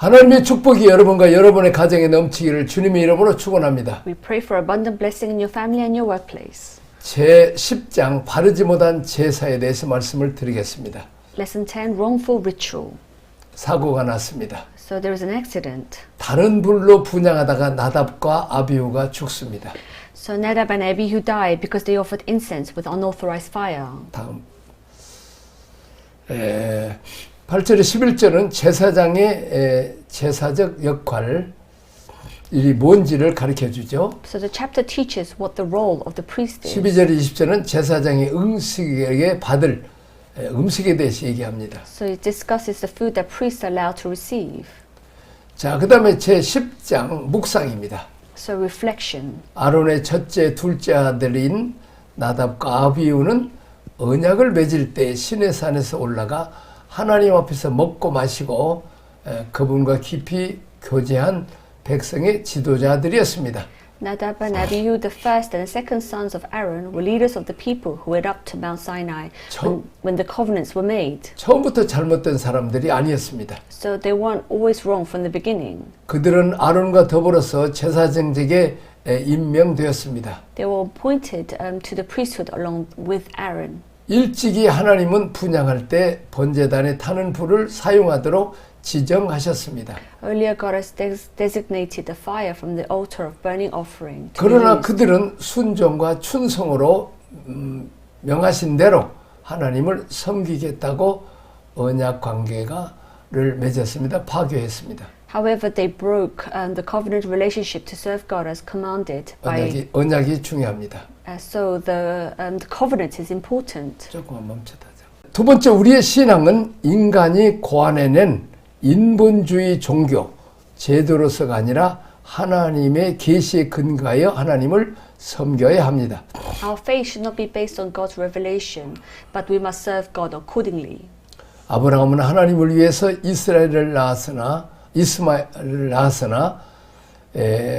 하나님의 축복이 여러분과 여러분의 가정에 넘치기를 주님의 이름으로 축원합니다. We pray for abundant blessing in your family and your workplace. 제 10장 바르지 못한 제사에 대해서 말씀을 드리겠습니다. Lesson 10, wrongful ritual. 사고가 났습니다. So there is an accident. 다른 불로 분향하다가 나답과 아비후가 죽습니다. So Nadab and Abihu died because they offered incense with unauthorized fire. 다음 8절에 11절은 제사장의 제사적 역할 이 뭔지를 가르쳐 주죠. So the chapter teaches what the role of the priest is. 12절 20절은 제사장이 음식에게 받을 음식에 대해서 얘기합니다. So it discusses the food that priests are allowed to receive. 자, 그 다음에 제 10장 묵상입니다. So reflection. 아론의 첫째, 둘째 아들인 나답과 아비후는 언약을 맺을 때 시내산에서 올라가 하나님 앞에서 먹고 마시고 그분과 깊이 교제한 백성의 지도자들이었습니다. Nadab and Abihu, the first and the second sons of Aaron, were leaders of the people who went up to Mount Sinai when the covenants were made. 처음부터 잘못된 사람들이 아니었습니다. So they weren't always wrong from the beginning. 그들은 아론과 더불어서 제사장직에 임명되었습니다. They were appointed to the priesthood along with Aaron. 일찍이 하나님은 분향할 때 번제단에 타는 불을 사용하도록 지정하셨습니다. Earlier, God has designated the fire from the altar of burning offering. 그러나 그들은 순종과 충성으로 명하신 대로 하나님을 섬기겠다고 언약 관계를 맺었습니다. 파괴했습니다. However, they broke the covenant relationship to serve God as commanded by. 언약이 중요합니다. So the covenant is important. 조금만 멈춰다. 두 번째, 우리의 신앙은 인간이 고안해낸 인본주의 종교 제도로서가 아니라 하나님의 계시에 근거하여 하나님을 섬겨야 합니다. Our faith should not be based on God's revelation, but we must serve God accordingly. 아브라함은 하나님을 위해서 이스마엘을 낳았으나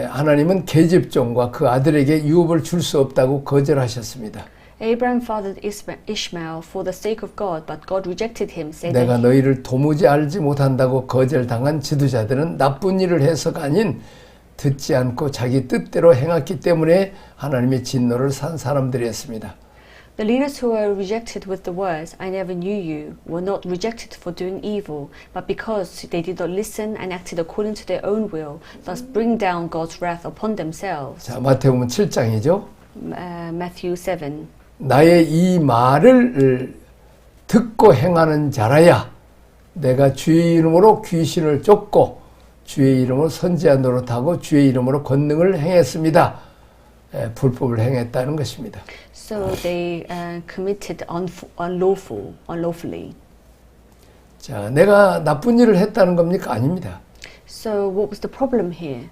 하나님은 계집종과 그 아들에게 유업을 줄 수 없다고 거절하셨습니다. Abraham fathered Ishmael for the sake of God, but God rejected him, saying 내가 that 너희를 도무지 알지 못한다고 거절당한 지도자들은 나쁜 일을 해서가 아닌 듣지 않고 자기 뜻대로 행했기 때문에 하나님의 진노를 산 사람들이었습니다. the leaders who were rejected with the words, I never knew you, were not rejected for doing evil, but because they did not listen and acted according to their own will, thus bring down God's wrath upon themselves. 자, 마태복음 7장이죠. Matthew 7. 나의 이 말을 듣고 행하는 자라야 내가 주의 이름으로 귀신을 쫓고 주의 이름으로 선지자 노릇하고 주의 이름으로 권능을 행했습니다. 불법을 행했다는 것입니다. So they committed unlawfully. 자, 내가 나쁜 일을 했다는 겁니까? 아닙니다. So what was the problem here?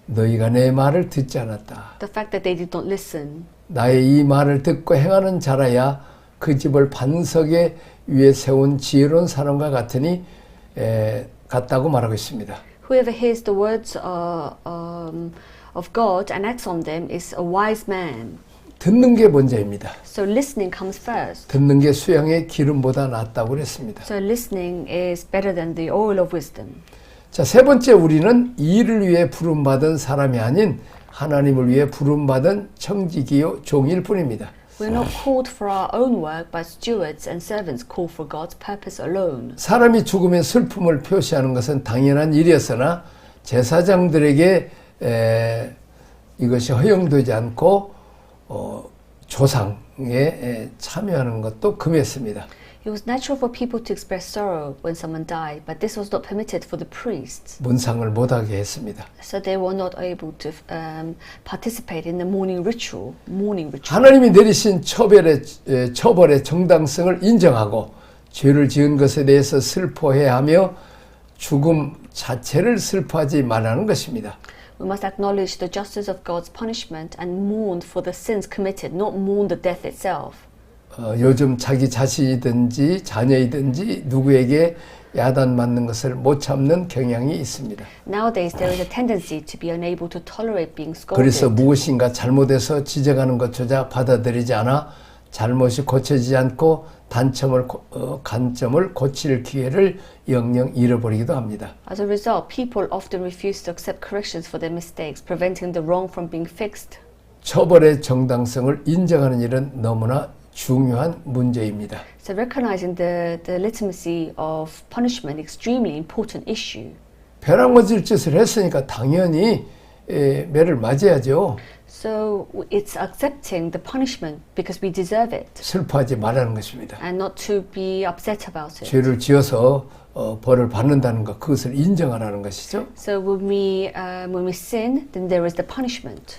너희가 내 말을 듣지 않았다. The fact that they did not listen. 나의 이 말을 듣고 행하는 자라야 그 집을 반석 위에 세운 지혜로운 사람과 같다고 말하고 있습니다. Whoever hears the words of God and acts on them is a wise man. 듣는 게 먼저입니다. So listening comes first. 듣는 게 수양의 기름보다 낫다고 그랬습니다. So listening is better than the oil of wisdom. 자, 세 번째, 우리는 일을 위해 부름받은 사람이 아닌 하나님을 위해 부름받은 청지기요 종일 뿐입니다. We're not called for our own work, but stewards and servants called for God's purpose alone. 사람이 죽음의 슬픔을 표시하는 것은 당연한 일이었으나 제사장들에게 이것이 허용되지 않고 조상에 참여하는 것도 금했습니다. It was natural for people to express sorrow when someone died, but this was not permitted for the priests. 문상을 못하게 했습니다. So they were not able to participate in the mourning ritual. 하나님이 내리신 처벌의 정당성을 인정하고 죄를 지은 것에 대해서 슬퍼해야 하며 죽음 자체를 슬퍼하지 말라는 것입니다. We must acknowledge the justice of God's punishment and mourn for the sins committed, not mourn the death itself. 요즘 자기 자신이든지 자녀이든지 누구에게 야단 맞는 것을 못 참는 경향이 있습니다. Nowadays there is a tendency to be unable to tolerate being scolded. 그래서 무엇인가 잘못해서 지적하는 것조차 받아들이지 않아 잘못이 고쳐지지 않고 간점을 고칠 기회를 영영 잃어버리기도 합니다. As a result, people often refuse to accept corrections for their mistakes, preventing the wrong from being fixed. 처벌의 정당성을 인정하는 일은 너무나 중요한 문제입니다. So recognizing the legitimacy of punishment, extremely important issue. 벼랑거질 짓을 했으니까 당연히 매를 맞아야죠. So it's accepting the punishment because we deserve it 슬퍼하지 말라는 것입니다. and not to be upset about it. 죄를 지어서 벌을 받는다는 것, 그것을 인정하라는 것이죠. So when we sin, then there is the punishment.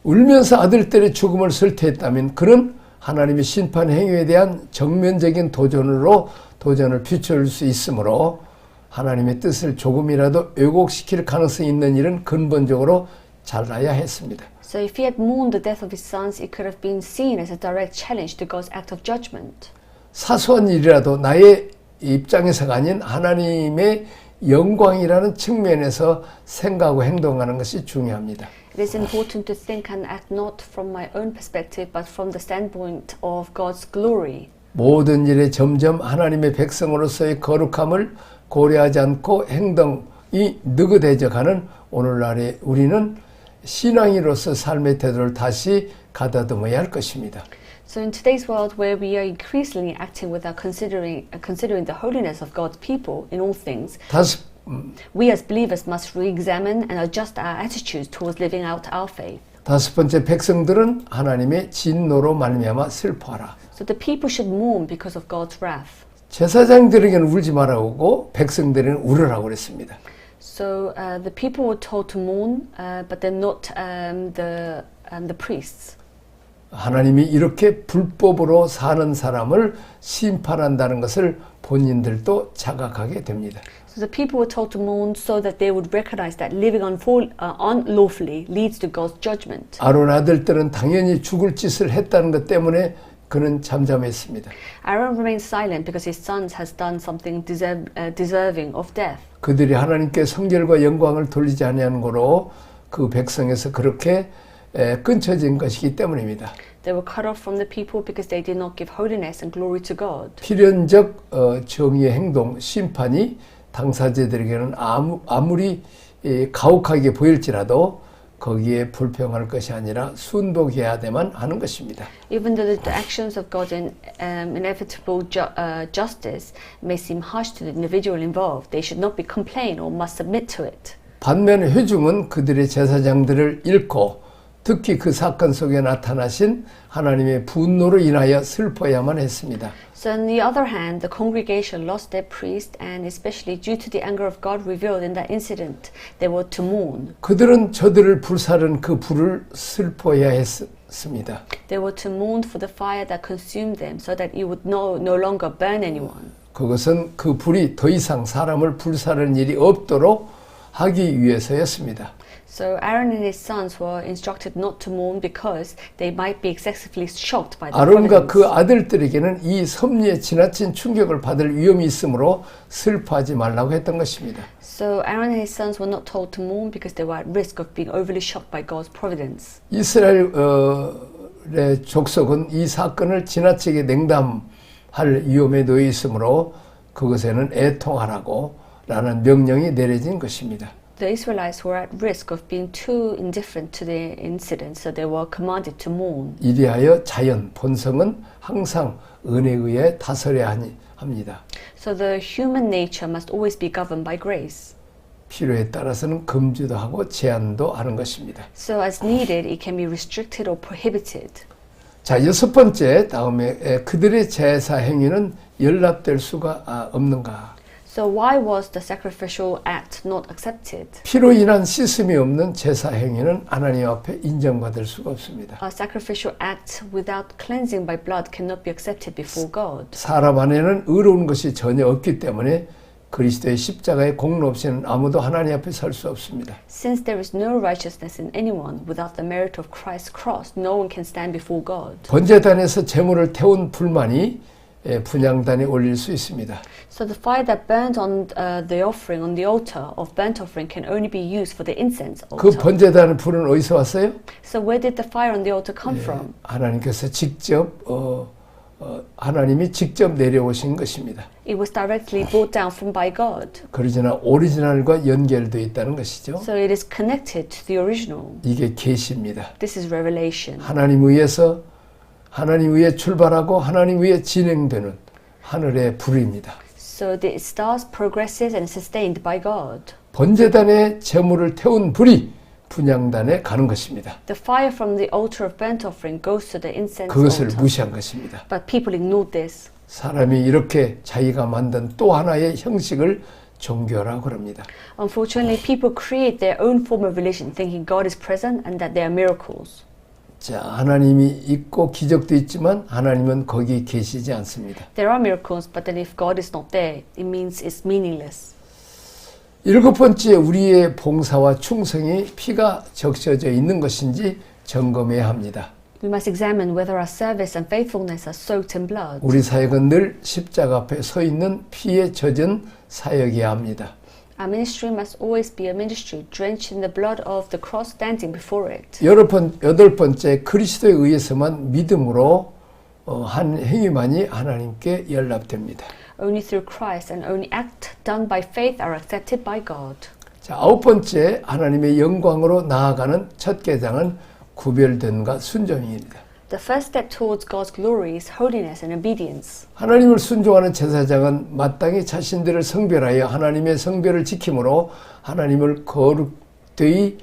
울면서 아들들의 죽음을 설태했다면 그는 하나님의 심판 행위에 대한 정면적인 도전을 비춰줄 수 있으므로 하나님의 뜻을 조금이라도 왜곡시킬 가능성이 있는 일은 근본적으로 잘라야 했습니다. So if he had mourned the death of his sons, it could have been seen as a direct challenge to God's act of judgment. 사소한 일이라도 나의 입장에서가 아닌 하나님의 영광이라는 측면에서 생각하고 행동하는 것이 중요합니다. It is important to think and act not from my own perspective, but from the standpoint of God's glory. 모든 일에 점점 하나님의 백성으로서의 거룩함을 고려하지 않고 행동이 느긋해져가는 오늘날에 우리는 신앙인으로서 삶의 태도를 다시 가다듬어야 할 것입니다. So in today's world, where we are increasingly acting without considering the holiness of God's people in all things, we as believers must re-examine and adjust our attitudes towards living out our faith. 다섯 번째, 백성들은 하나님의 진노로 말미암아 슬퍼하라. So the people should mourn because of God's wrath. 제사장들에게는 울지 말라고 백성들에게는 울으라고 그랬습니다. So the people were told to mourn, but they're not the priests. 하나님이 이렇게 불법으로 사는 사람을 심판한다는 것을 본인들도 자각하게 됩니다. So the people were told to mourn so that they would recognize that living unlawfully leads to God's judgment. 아론 아들들은 당연히 죽을 짓을 했다는 것 때문에 그는 잠잠했습니다. Aaron remained silent because his sons has done something deserving of death. 그들이 하나님께 성결과 영광을 돌리지 아니하는 거로 그 백성에서 그렇게 끊쳐진 것이기 때문입니다. They were cut off from the people because they did not give holiness and glory to God. 필연적 정의의 행동, 심판이 당사자들에게는 아무리 가혹하게 보일지라도 거기에 불평할 것이 아니라 순복해야만 하는 것입니다. Even though the actions of God's inevitable justice may seem harsh to the individual involved, they should not be complained or must submit to it. 반면 회중은 그들의 제사장들을 잃고 특히 그 사건 속에 나타나신 하나님의 분노로 인하여 슬퍼야만 했습니다. So on the other hand, the congregation lost their priest, and especially due to the anger of God revealed in that incident, they were to mourn. 그들은 저들을 불사른 그 불을 슬퍼해야 했습니다. They were to mourn for the fire that consumed them, so that it would no longer burn anyone. 그것은 그 불이 더 이상 사람을 불사르는 일이 없도록 하기 위해서였습니다. So Aaron and his sons were instructed not to mourn because they might be excessively shocked by the 아론과 providence. 그 아들들에게는 이 섭리에 지나친 충격을 받을 위험이 있으므로 슬퍼하지 말라고 했던 것입니다. So Aaron and his sons were not told to mourn because they were at risk of being overly shocked by God's providence. 이스라엘의 족속은 이 사건을 지나치게 냉담할 위험에 놓여 있으므로 그것에는 애통하라고 라는 명령이 내려진 것입니다. The Israelites were at risk of being too indifferent to the incident, so they were commanded to mourn. 이리하여 자연, 본성은 항상 은혜에 의해 다스려야 합니다. So the human nature must always be governed by grace. 필요에 따라서는 금지도 하고 제한도 하는 것입니다. So as needed, it can be restricted or prohibited. 자, 여섯 번째, 다음에 그들의 제사 행위는 연락될 수가 없는가? So why was the sacrificial act not accepted? 피로 인한 씻음이 없는 제사 행위는 하나님 앞에 인정받을 수가 없습니다. A sacrificial act without cleansing by blood cannot be accepted before God. 사람 안에는 의로운 것이 전혀 없기 때문에 그리스도의 십자가의 공로 없이는 아무도 하나님 앞에 설 수 없습니다. Since there is no righteousness in anyone, without the merit of Christ's cross, no one can stand before God. 번제단에서 제물을 태운 불만이 분향단에 올릴 수 있습니다. So the fire that burns on the offering on the altar of burnt offering can only be used for the incense 그 altar. 번제단의 불은 어디서 왔어요? So where did the fire on the altar come from? 하나님께서 직접 하나님이 직접 내려오신 것입니다. It was directly brought down from by God. 그러지나 오리지널과 연결되어 있다는 것이죠. So it is connected to the original. 이게 계시입니다. This is revelation. 하나님 위에 출발하고 하나님 위에 진행되는 하늘의 불입니다. So the stars progresses and is sustained by God. 번제단에 제물을 태운 불이 분향단에 가는 것입니다. The fire from the altar of burnt offering goes to the incense 그것을 altar. 무시한 것입니다. But people ignored this. 사람이 이렇게 자기가 만든 또 하나의 형식을 종교라고 합니다. Unfortunately, people create their own form of religion thinking God is present and that there are miracles. 자, 하나님이 있고 기적도 있지만 하나님은 거기 계시지 않습니다. There are miracles, but then if God is not there, it means it's meaningless. 일곱 번째, 우리의 봉사와 충성이 피가 적셔져 있는 것인지 점검해야 합니다. We must examine whether our service and faithfulness are soaked in blood. 우리 사역은 늘 십자가 앞에 서 있는 피에 젖은 사역이어야 합니다. Our ministry must always be a ministry drenched in the blood of the cross standing before it. 여덟 번째, 그리스도에 의해서만 믿음으로 한 행위만이 하나님께 연락됩니다. Only through Christ and only act done by faith are accepted by God. 자, 아홉 번째, 하나님의 영광으로 나아가는 첫 계장은 구별됨과 순종입니다. The first step towards God's glory is holiness and obedience. 하나님을 순종하는 제사장은 마땅히 자신들을 성별하여 하나님의 성별을 지킴으로 하나님을 거룩되이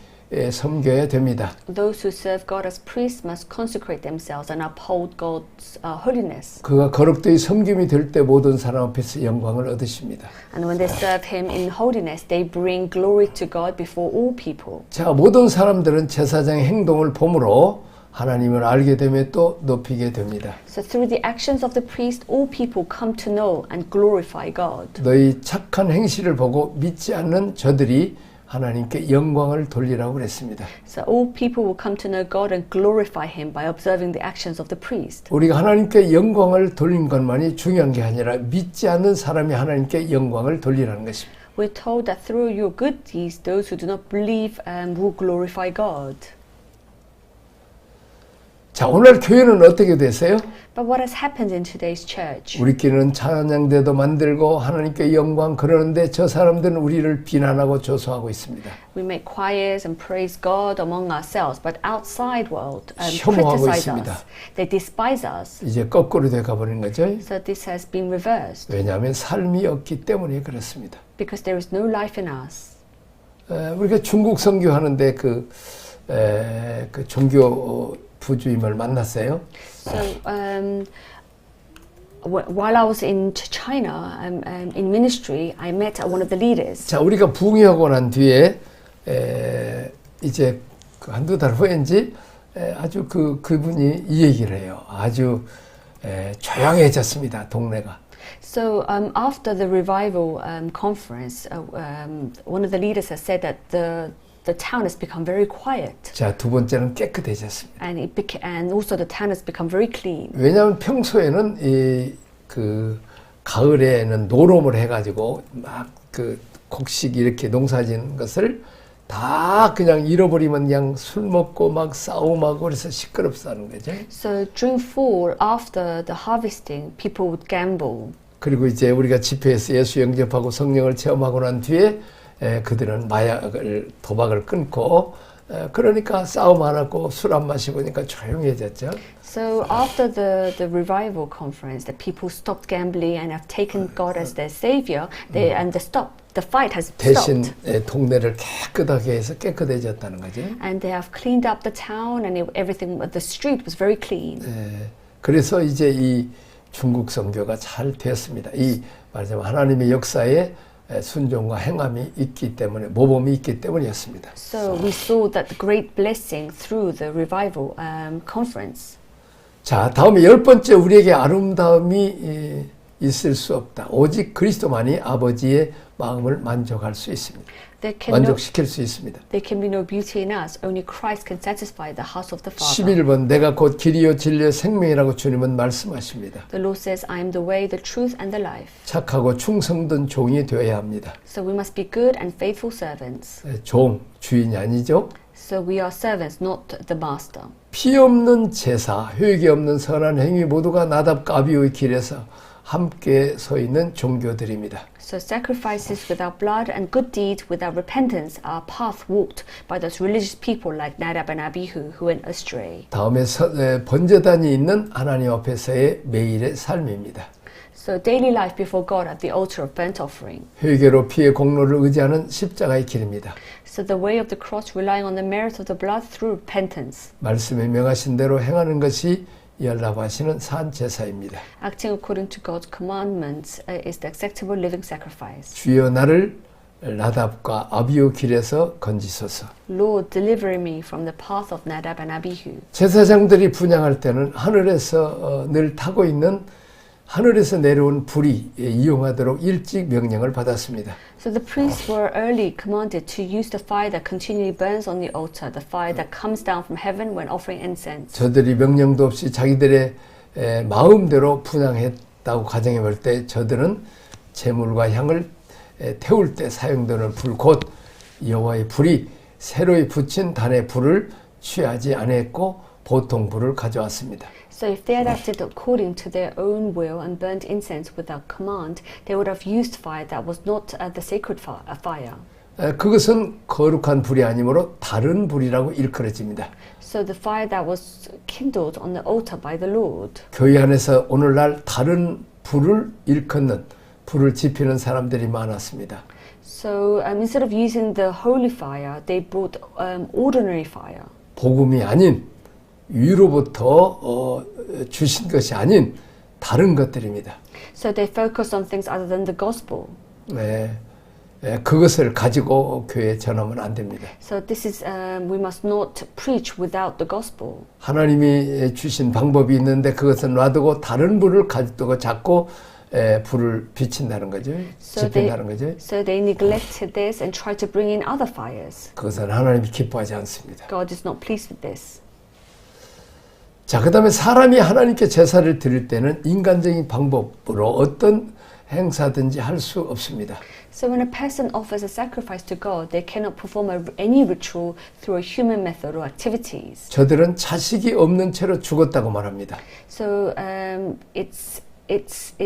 섬겨야 됩니다. Those who serve God as priests must consecrate themselves and uphold God's holiness. 그가 거룩되이 섬김이 될 때 모든 사람 앞에서 영광을 얻으십니다. And when they serve Him in holiness, they bring glory to God before all people. 자, 모든 사람들은 제사장의 행동을 보므로 하나님을 알게 되며 또 높이게 됩니다. So through the actions of the priest, all people come to know and glorify God. 너희 착한 행실을 보고 믿지 않는 저들이 하나님께 영광을 돌리라고 그랬습니다. So all people will come to know God and glorify Him by observing the actions of the priest. 우리가 하나님께 영광을 돌린 것만이 중요한 게 아니라 믿지 않는 사람이 하나님께 영광을 돌리라는 것입니다. We're told that through your good deeds, those who do not believe will glorify God. 자, 오늘 교회는 어떻게 되세요? But what has happened in today's church? 우리끼리는 찬양대도 만들고 하나님께 영광 그러는데 저 사람들은 우리를 비난하고 조소하고 있습니다. We make choirs and praise God among ourselves, but outside world 혐오하고 criticize 있습니다. us. They despise us. 이제 거꾸로 돼 가버린 거죠. So this has been reversed 왜냐하면 삶이 없기 때문에 그렇습니다. because there is no life in us. 우리가 중국 선교하는데 그 종교 부주임을 만났어요. So while I was in China in ministry, I met one of the leaders. 자, 우리가 부흥하고 난 뒤에 이제 한두 달 후인지 아주 그분이 이 얘기를 해요. 아주 조용해졌습니다, 동네가. So after the revival conference, one of the leaders has said that the town has become very quiet, 자, 두 번째는 깨끗해졌습니다. and also the town has become very clean. 왜냐하면 평소에는 가을에는 노름을 해가지고 막 곡식 이렇게 농사진 것을 다 그냥 잃어버리면 그냥 술 먹고 막 싸움하고 그래서 시끄럽다는 거죠. So during fall, after the harvesting, people would gamble. 그리고 이제 우리가 집회에서 예수 영접하고 성령을 체험하고 난 뒤에 그들은 도박을 끊고 그러니까 싸움 안 하고 술 안 마시고니까 조용해졌죠. So after the revival conference, the people stopped gambling and have taken God as their savior. The fight has 대신 stopped. 동네를 깨끗하게 해서 깨끗해졌다는 거죠. And they have cleaned up the town, and everything. The street was very clean. 그래서 이제 이 중국 선교가 잘 되었습니다. 이 말하자면 하나님의 역사에 순종과 행함이 있기 때문에 모범이 있기 때문이었습니다. So we saw that the great blessing through the revival conference. 자, 다음에 열 번째, 우리에게 아름다움이 있을 수 없다. 오직 그리스도만이 아버지의 마음을 만족할 수 있습니다. There 만족시킬 수 있습니다. can be no beauty in us. Only Christ can satisfy the house of the Father. 11번 내가 곧 길이요 진리요 생명이라고 주님은 말씀하십니다. The Lord says, I am the way, the truth, and the life. 착하고 충성된 종이 되어야 합니다. So we must be good and faithful servants. 종, 주인이 아니죠. So we are servants, not the master. 피 없는 제사, 효익이 없는 선한 행위 모두가 나답과 아비후의 길에서 함께 서 있는 종교들입니다. So sacrifices without blood and good deeds without repentance are a path walked by those religious people like Nadab and Abihu who went astray. 다음에 번제단이 있는 하나님 앞에서의 매일의 삶입니다. So daily life before God at the altar of burnt offering. 회개로 피의 공로를 의지하는 십자가의 길입니다. So the way of the cross relying on the merit of the blood through repentance. 말씀에 명하신 대로 행하는 것이 연락하시는 산 제사입니다. Acting according to God's commandments is the acceptable living sacrifice. 주여 나를 나답과 아비후 길에서 건지소서. Lord, deliver me from the path of Nadab and Abihu. 제사장들이 분향할 때는 하늘에서 늘 타고 있는 하늘에서 내려온 불이 이용하도록 일찍 명령을 받았습니다. So the priests were early commanded to use the fire that continually burns on the altar, the fire that comes down from heaven when offering incense. 저들이 명령도 없이 자기들의 마음대로 분향했다고 가정해 볼 때 저들은 제물과 향을 태울 때 사용되는 불 곧 여호와의 불이 새로이 붙인 단의 불을 취하지 않았고 보통 불을 가져왔습니다. So if they had acted according to their own will and burnt incense without command, they would have used fire that was not the sacred fire. 그것은 거룩한 불이 아니므로 다른 불이라고 일컬어집니다. So the fire that was kindled on the altar by the Lord. 교회 안에서 오늘날 다른 불을 일컫는 불을 지피는 사람들이 많았습니다. So instead of using the holy fire, they brought ordinary fire. 복음이 아닌 위로부터 주신 것이 아닌 다른 것들입니다. So they focused on things other than the gospel. 네, 그것을 가지고 교회에 전하면 안 됩니다. So this is we must not preach without the gospel. 하나님이 주신 방법이 있는데 그것은 놔두고 다른 불을 가지고 자꾸 불을 비친다는 거죠. 지핀다는 거죠. So they neglected this and tried to bring in other fires. 그것은 하나님이 기뻐하지 않습니다. God is not pleased with this. 자, 그 다음에 사람이 하나님께 제사를 드릴 때는 인간적인 방법으로 어떤 행사든지 할 수 없습니다. So when a person offers a sacrifice to God, they cannot perform any ritual through a human method or activities. 저들은 자식이 없는 채로 죽었다고 말합니다. So it's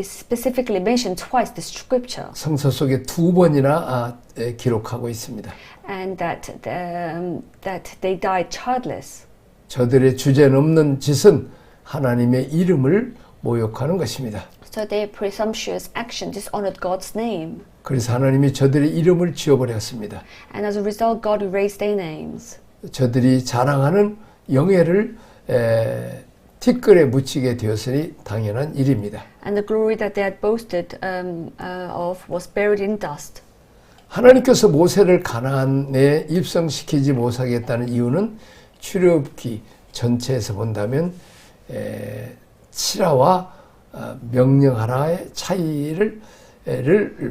specifically mentioned twice the scripture. 성서 속에 2번이나 기록하고 있습니다. And that they died childless. 저들의 주제는 없는 짓은 하나님의 이름을 모욕하는 것입니다. So their presumptuous action dishonored God's name. 그래서 하나님이 저들의 이름을 지워버렸습니다. And as a result, God erased their names. 저들이 자랑하는 영예를 티끌에 묻히게 되었으니 당연한 일입니다. And the glory that they had boasted of was buried in dust. 하나님께서 모세를 가나안에 입성시키지 못하겠다는 이유는 출애굽기 전체에서 본다면 칠하와 명령하라의 차이를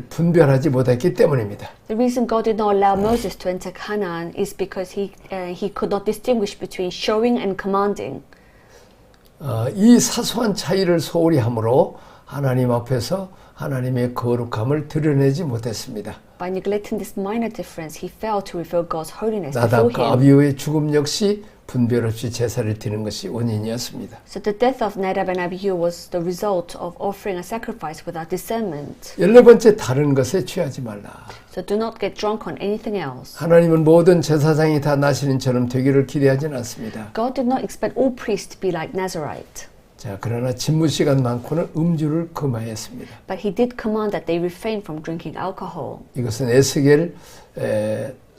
분별하지 못했기 때문입니다. The reason God did not allow Moses to enter Canaan is because he could not distinguish between showing and commanding. 이 사소한 차이를 소홀히 함으로 하나님 앞에서 하나님의 거룩함을 드러내지 못했습니다. By neglecting this minor difference, he failed to reveal God's holiness before 나답과 him. 아비후의 죽음 역시 분별 없이 제사를 드리는 것이 원인이었습니다. So the death of Nadab and Abihu was the result of offering a sacrifice without discernment. 14번째 다른 것에 취하지 말라. So do not get drunk on anything else. 하나님은 모든 제사장이 다 나시린처럼 되기를 기대하지는 않습니다. God did not expect all priests to be like Nazarite. 자, 그러나 집무 시간 많고는 음주를 금하였습니다. But he did command that they refrain from drinking alcohol. 이것은 에스겔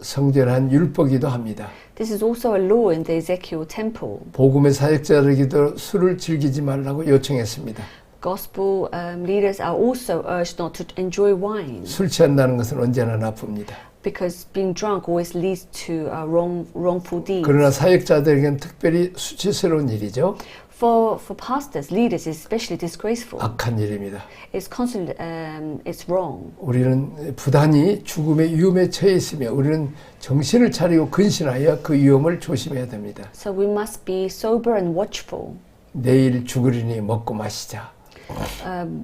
성전한 율법이기도 합니다. This is also a law in the Ezekiel temple. 복음의 사역자들에게도 술을 즐기지 말라고 요청했습니다. Gospel leaders are also urged not to enjoy wine 술 취한다는 것은 언제나 나쁩니다. because being drunk always leads to wrongful deeds. 그러나 사역자들에게는 특별히 수치스러운 일이죠. For pastors, leaders, it's especially disgraceful. 악한 일입니다. It's constantly, it's wrong. 우리는 부단히 죽음의 위험에 처해 있으며 우리는 정신을 차리고 근신하여 그 위험을 조심해야 됩니다. So we must be sober and watchful. 내일 죽으리니 먹고 마시자.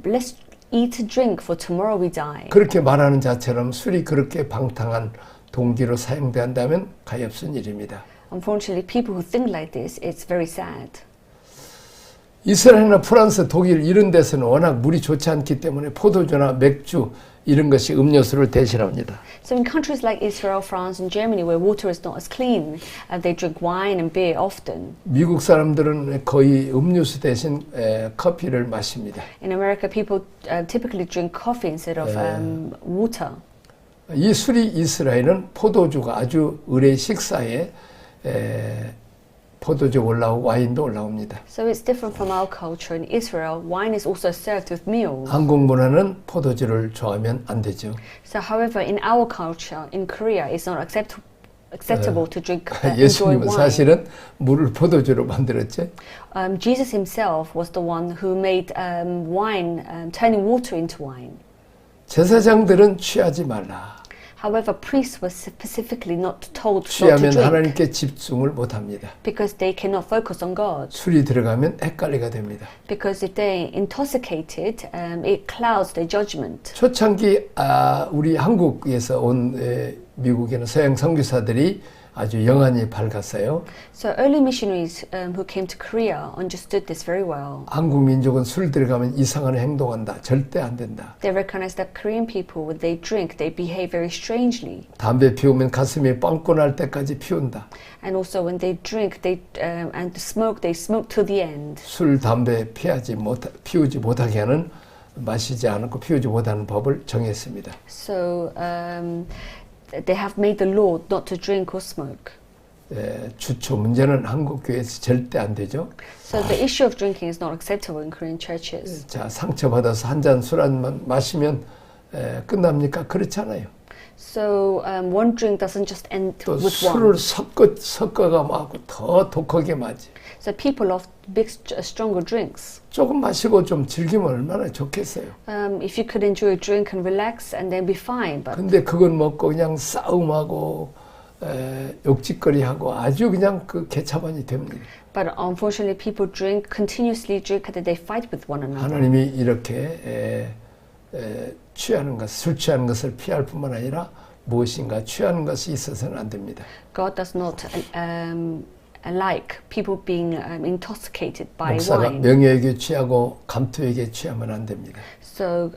Let's eat and drink, for tomorrow we die. 그렇게 말하는 자처럼 술이 그렇게 방탕한 동기로 사용된다면 가엾은 일입니다. Unfortunately, people who think like this, it's very sad. 이스라엘이나 프랑스, 독일 이런 데서는 워낙 물이 좋지 않기 때문에 포도주나 맥주 이런 것이 음료수를 대신합니다. So in countries like Israel, France, and Germany, where water is not as clean, they drink wine and beer often. 미국 사람들은 거의 음료수 대신 커피를 마십니다. In America, people typically drink coffee instead of water. 이 술이 이스라엘은 포도주가 아주 의례 식사에 포도주 올라오고 와인도 올라옵니다. So it's different from our culture. In Israel, wine is also served with meals. 한국 문화는 포도주를 좋아하면 안 되죠. So, however, in our culture, in Korea, it's not acceptable to drink, enjoy 예수님은 wine. 사실은 물을 포도주로 만들었죠. Jesus himself was the one who made wine, turning water into wine. 제사장들은 취하지 말라. However, priests were specifically not told not to 취하면 drink 하나님께 집중을 못합니다. because they cannot focus on God. 술이 들어가면 헷갈리가 됩니다. Because if they're intoxicated, it clouds their judgment. 초창기 우리 한국에서 온 미국에는 서양 선교사들이 아주 영안이 밝았어요. So early missionaries who came to Korea understood this very well. 한국 민족은 술 들어가면 이상한 행동한다. 절대 안 된다. They recognized that Korean people, when they drink, they behave very strangely. 담배 피우면 가슴이 빵꾸 날 때까지 피운다. And also when they drink, and smoke, they smoke to the end. 술, 담배 피우지 못하게 하는 마시지 않고 피우지 못하는 법을 정했습니다. So they have made the law not to drink or smoke. 주초 문제는 한국 교회에서 절대 안 되죠. So the issue of drinking is not acceptable in Korean churches. 자, 상처받아서 한 잔 술 한 마시면 끝납니까? 그렇지 않아요. So one drink doesn't just end 또 with 술을 one. 섞어가 마고 더 독하게 마지. So people love big, stronger drinks. 조금 마시고 좀 즐기면 얼마나 좋겠어요. If you could enjoy a drink and relax, and then be fine. But 근데 그건 먹고 그냥 싸움하고 욕짓거리하고 아주 그냥 그 개차반이 됩니다. But unfortunately, people continuously drink, and then they fight with one another. 하나님이 이렇게 취하는 것, 술 취하는 것을 피할 뿐만 아니라 무엇인가 취하는 것이 있어서는 안 됩니다. God does not like people being intoxicated by 목사가 wine. 명예에게 취하고 감투에게 취하면 안 됩니다. So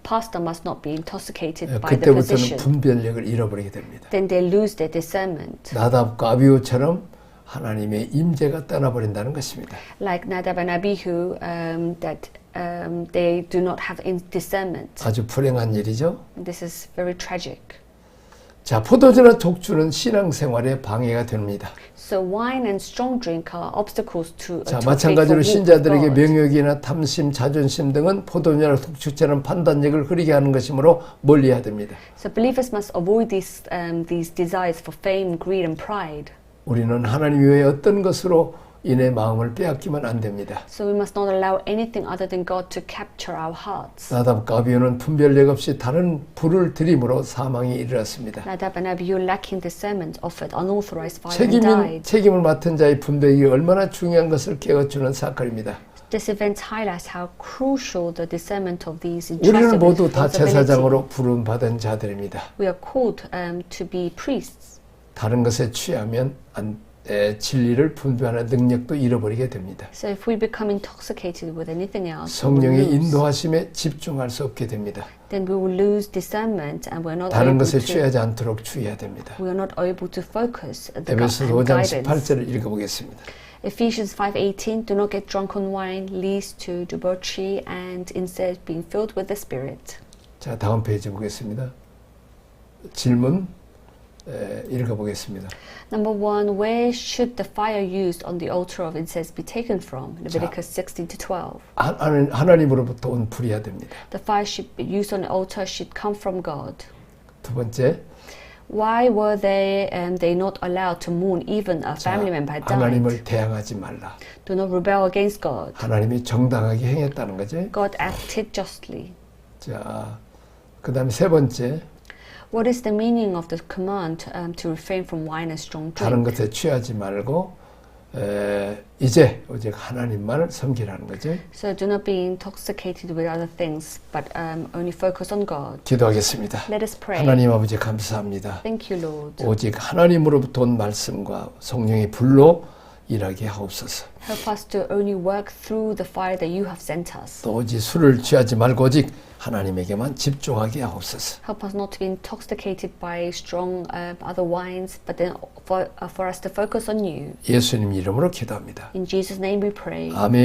pastor must not be intoxicated by the 그때부터는 position. 분별력을 잃어버리게 됩니다. Then they lose their discernment. 나답과 아비후처럼 하나님의 임재가 떠나버린다는 것입니다. Like Nadab and Abihu, that they do not have discernment. 아주 불행한 일이죠. This is very tragic. 자, 포도주나 독주는 신앙생활에 방해가 됩니다. So wine and strong drink are obstacles to 자, a 마찬가지로 faithful walk 신자들에게 with God. 명예욕이나 탐심, 자존심 등은 포도주나 독주처럼 판단력을 흐리게 하는 것이므로 멀리해야 됩니다. So believers must avoid these desires for fame, greed, and pride. 우리는 하나님 외에 어떤 것으로 인해 마음을 빼앗기면 안 됩니다. So we must not allow anything other than God to capture our hearts. 나답과 아비후는 분별력 없이 다른 불을 들임으로 사망이 이르렀습니다. Nadab and Abihu, lacking discernment, offered unauthorized fire and died. 책임을 맡은 자의 분별이 얼마나 중요한 것을 깨워주는 사건입니다. This event highlights how crucial the discernment of these 우리는 entrusted with 모두 다 responsibility. 제사장으로 부름받은 자들입니다. We are called to be priests. 다른 것에 취하면 진리를 분별하는 능력도 잃어버리게 됩니다. So if we become intoxicated with anything else, 성령의 we will lose. 인도하심에 집중할 수 없게 됩니다. Then we will lose discernment, and we're not 다른 able 것에 to. 취하지 않도록 주의해야 됩니다. We are not able to focus the 에베소서 and 5장 guidance. 18절을 읽어보겠습니다. Ephesians 5:18. Do not get drunk on wine, leads to debauchery, and instead being filled with the Spirit. 자, 다음 페이지 보겠습니다. 질문 읽어보겠습니다. Number 1, where should the fire used on the altar of incense be taken from? Leviticus 16-12. 하나님으로부터 온 불이야 됩니다. The fire should be used on the altar should come from God. 두 번째, Why were they not allowed to mourn even a family member had died? 하나님을 대항하지 말라. Do not rebel against God. 하나님이 정당하게 행했다는 거지. God acted justly. 자, 그다음에 세 번째, What is the meaning of the command to refrain from wine and strong 다른 drink? 것에 취하지 말고 이제 오직 하나님만을 섬기라는 거지. So do not be intoxicated with other things, but only focus on God. 기도하겠습니다. Let us pray. 하나님 아버지 감사합니다. Thank you, Lord. 오직 하나님으로부터 온 말씀과 성령의 불로 일하게 하옵소서. Help us to only work through the fire that you have sent us. 또 오직 술을 취하지 말고 오직 하나님에게만 집중하게 하옵소서. Help us not to be intoxicated by strong other wines, but then for us to focus on you. 예수님 이름으로 기도합니다. In Jesus' name we pray. 아멘.